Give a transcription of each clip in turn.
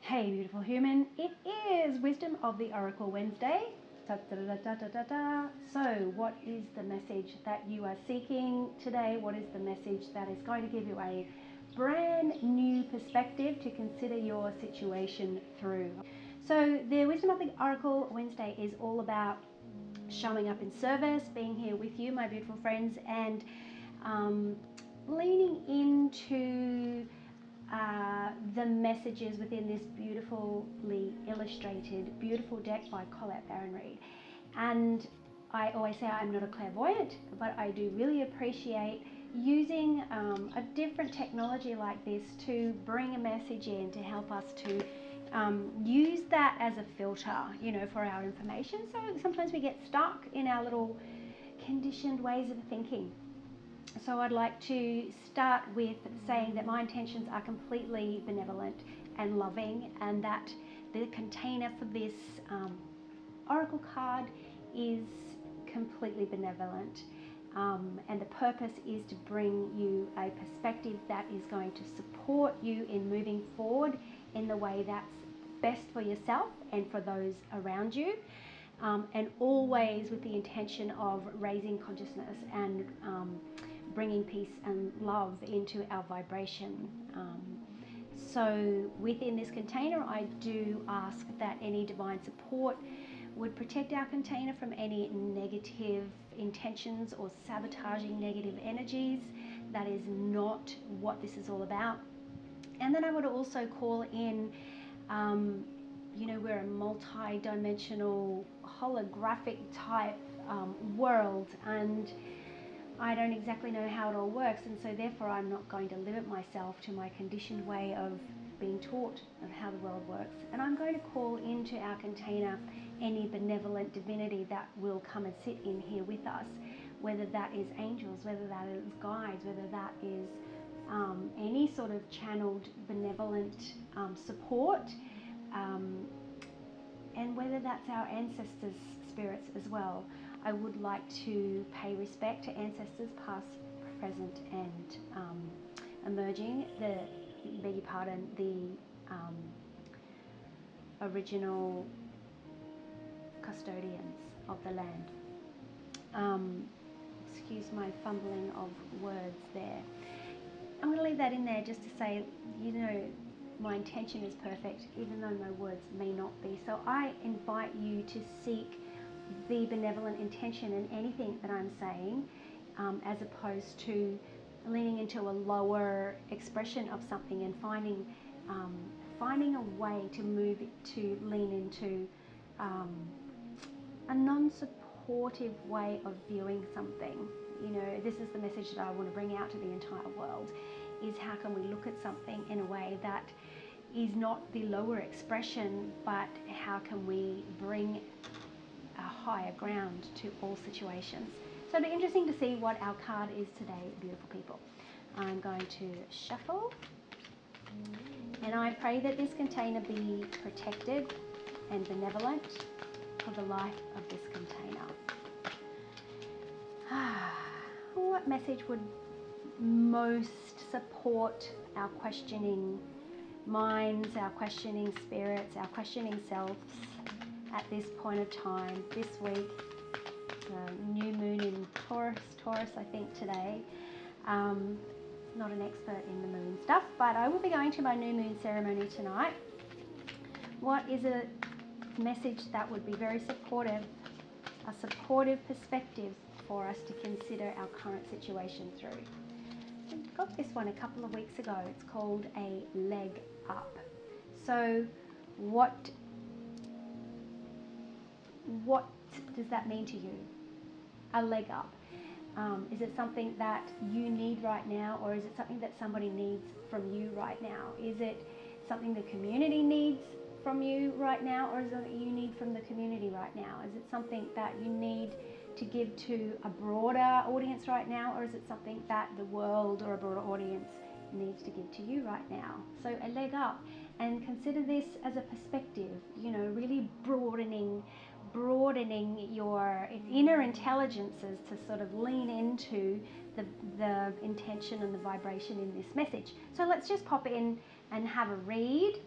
Hey beautiful human, it is Wisdom of the Oracle Wednesday. So what is the message that you are seeking today? What is the message that is going to give you a brand new perspective to consider your situation through? So the Wisdom of the Oracle Wednesday is all about showing up in service, being here with you, my beautiful friends, and leaning into the messages within this beautifully illustrated, beautiful deck by Colette Baron-Reid. And I always say I'm not a clairvoyant, but I do really appreciate using a different technology like this to bring a message in to help us to use that as a filter, for our information. So sometimes we get stuck in our little conditioned ways of thinking. So I'd like to start with saying that my intentions are completely benevolent and loving, and that the container for this oracle card is completely benevolent. And the purpose is to bring you a perspective that is going to support you in moving forward in the way that's best for yourself and for those around you. And always with the intention of raising consciousness and bringing peace and love into our vibration. So within this container, I do ask that any divine support would protect our container from any negative intentions or sabotaging negative energies. That is not what this is all about. And then I would also call in, we're a multi-dimensional holographic type world, and I don't exactly know how it all works, and so therefore I'm not going to limit myself to my conditioned way of being taught of how the world works. And I'm going to call into our container any benevolent divinity that will come and sit in here with us, whether that is angels, whether that is guides, whether that is any sort of channeled benevolent support, and whether that's our ancestors' spirits as well. I would like to pay respect to ancestors past, present, and emerging. The original custodians of the land. Excuse my fumbling of words there. I'm going to leave that in there just to say, my intention is perfect, even though my words may not be. So I invite you to seek the benevolent intention in anything that I'm saying, as opposed to leaning into a lower expression of something and finding a way to move it, to lean into a non-supportive way of viewing something. This is the message that I want to bring out to the entire world, is how can we look at something in a way that is not the lower expression, but how can we bring a higher ground to all situations. So it'll be interesting to see what our card is today, beautiful people. I'm going to shuffle, and I pray that this container be protected and benevolent for the life of this container. What message would most support our questioning minds, our questioning spirits, our questioning selves at this point of time, this week? New moon in Taurus, I think, today. Not an expert in the moon stuff, but I will be going to my new moon ceremony tonight. What is a message that would be very supportive, a supportive perspective for us to consider our current situation through? I got this one a couple of weeks ago. It's called a leg up. So what does that mean to you? A leg up. Is it something that you need right now, or is it something that somebody needs from you right now? Is it something the community needs from you right now, or is it something you need from the community right now? Is it something that you need to give to a broader audience right now, or is it something that the world or a broader audience needs to give to you right now? So a leg up, and consider this as a perspective, really broadening broadening your inner intelligences to sort of lean into the intention and the vibration in this message. So let's just pop in and have a read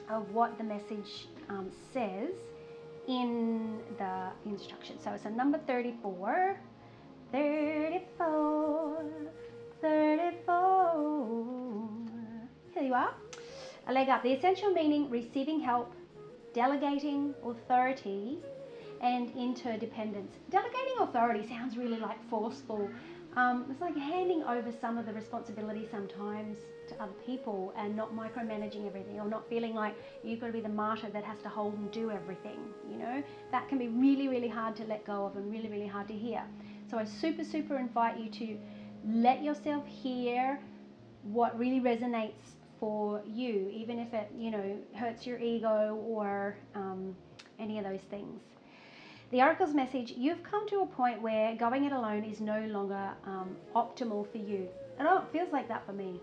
of what the message says in the instruction. So it's a number 34. 34. Here you are. A leg up. The essential meaning: receiving help, delegating authority, and interdependence. Delegating authority sounds really like forceful. It's like handing over some of the responsibility sometimes to other people and not micromanaging everything, or not feeling like you've got to be the martyr that has to hold and do everything. You know, that can be really, really hard to let go of and really, really hard to hear. So I super invite you to let yourself hear what really resonates for you, even if it, you know, hurts your ego or any of those things. The Oracle's message: you've come to a point where going it alone is no longer optimal for you. And it feels like that for me.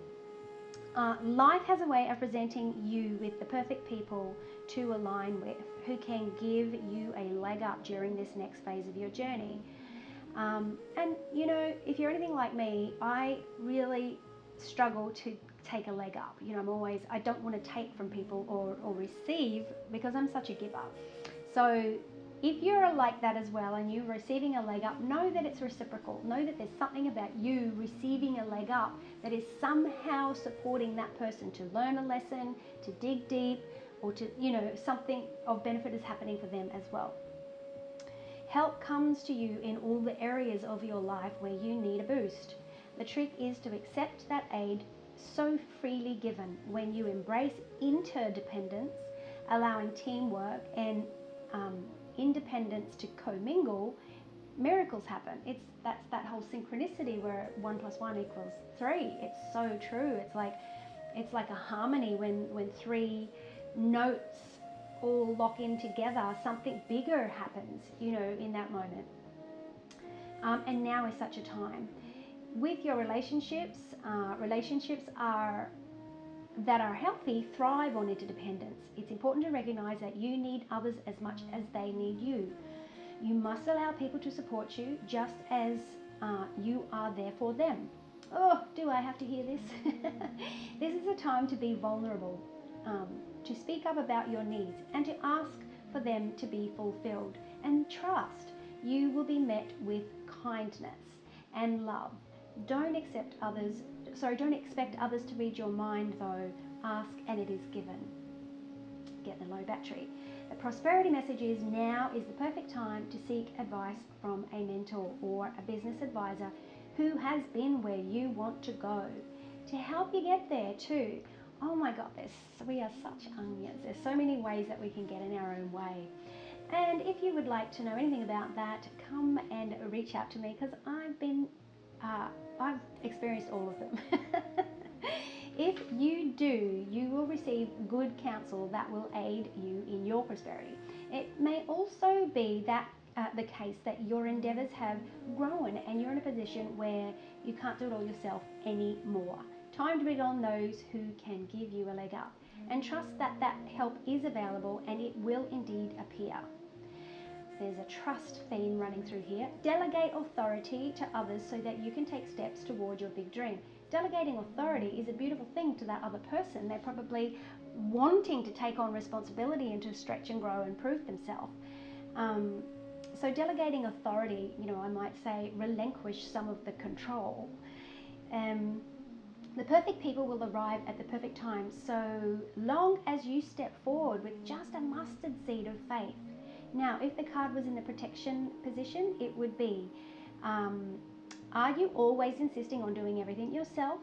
Life has a way of presenting you with the perfect people to align with, who can give you a leg up during this next phase of your journey. And you know, if you're anything like me, I really struggle to take a leg up. You know, I don't want to take from people or receive, because I'm such a giver. So if you're like that as well and you're receiving a leg up, know that it's reciprocal. Know that there's something about you receiving a leg up that is somehow supporting that person to learn a lesson, to dig deep, or to, you know, something of benefit is happening for them as well. Help comes to you in all the areas of your life where you need a boost. The trick is to accept that aid so freely given. When you embrace interdependence, allowing teamwork and independence to commingle, miracles happen. That's that whole synchronicity where 1 + 1 = 3. It's so true. It's like a harmony when three notes all lock in together. Something bigger happens, you know, in that moment. And now is such a time. With your relationships that are healthy thrive on interdependence. It's important to recognize that you need others as much as they need you. You must allow people to support you just as you are there for them. Oh, do I have to hear this? This is a time to be vulnerable, to speak up about your needs and to ask for them to be fulfilled. And trust you will be met with kindness and love. Don't expect others to read your mind though. Ask and it is given. Get the low battery. The prosperity message is: now is the perfect time to seek advice from a mentor or a business advisor who has been where you want to go, to help you get there too. Oh my God, we are such onions. There's so many ways that we can get in our own way. And if you would like to know anything about that, come and reach out to me, because I've experienced all of them. If you do, you will receive good counsel that will aid you in your prosperity. It may also be that the case that your endeavors have grown and you're in a position where you can't do it all yourself anymore. Time to bring on those who can give you a leg up, and trust that that help is available and it will indeed appear. There's a trust theme running through here. Delegate authority to others so that you can take steps toward your big dream. Delegating authority is a beautiful thing to that other person. They're probably wanting to take on responsibility and to stretch and grow and prove themselves. So delegating authority, you know, I might say relinquish some of the control. The perfect people will arrive at the perfect time, so long as you step forward with just a mustard seed of faith. Now, if the card was in the protection position, it would be, are you always insisting on doing everything yourself?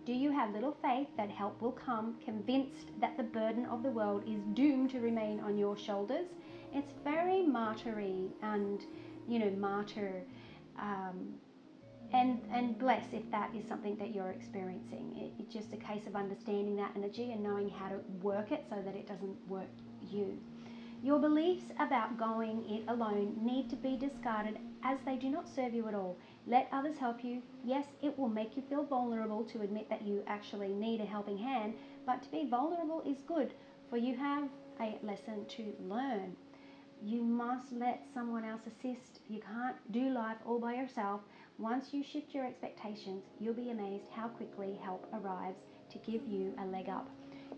Do you have little faith that help will come, convinced that the burden of the world is doomed to remain on your shoulders? It's very martyry and, you know, martyr, and bless if that is something that you're experiencing. It's just a case of understanding that energy and knowing how to work it so that it doesn't work you. Your beliefs about going it alone need to be discarded, as they do not serve you at all. Let others help you. Yes, it will make you feel vulnerable to admit that you actually need a helping hand, but to be vulnerable is good, for you have a lesson to learn. You must let someone else assist. You can't do life all by yourself. Once you shift your expectations, you'll be amazed how quickly help arrives to give you a leg up.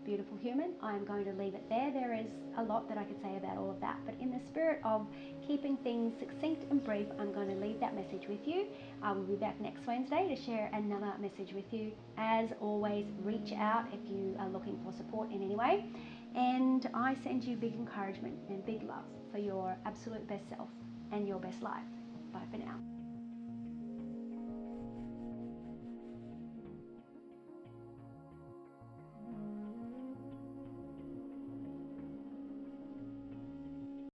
Beautiful human, I'm going to leave it there. There is a lot that I could say about all of that, but in the spirit of keeping things succinct and brief, I'm going to leave that message with you. I will be back next Wednesday to share another message with you. As always, reach out if you are looking for support in any way, and I send you big encouragement and big love for your absolute best self and your best life. Bye for now.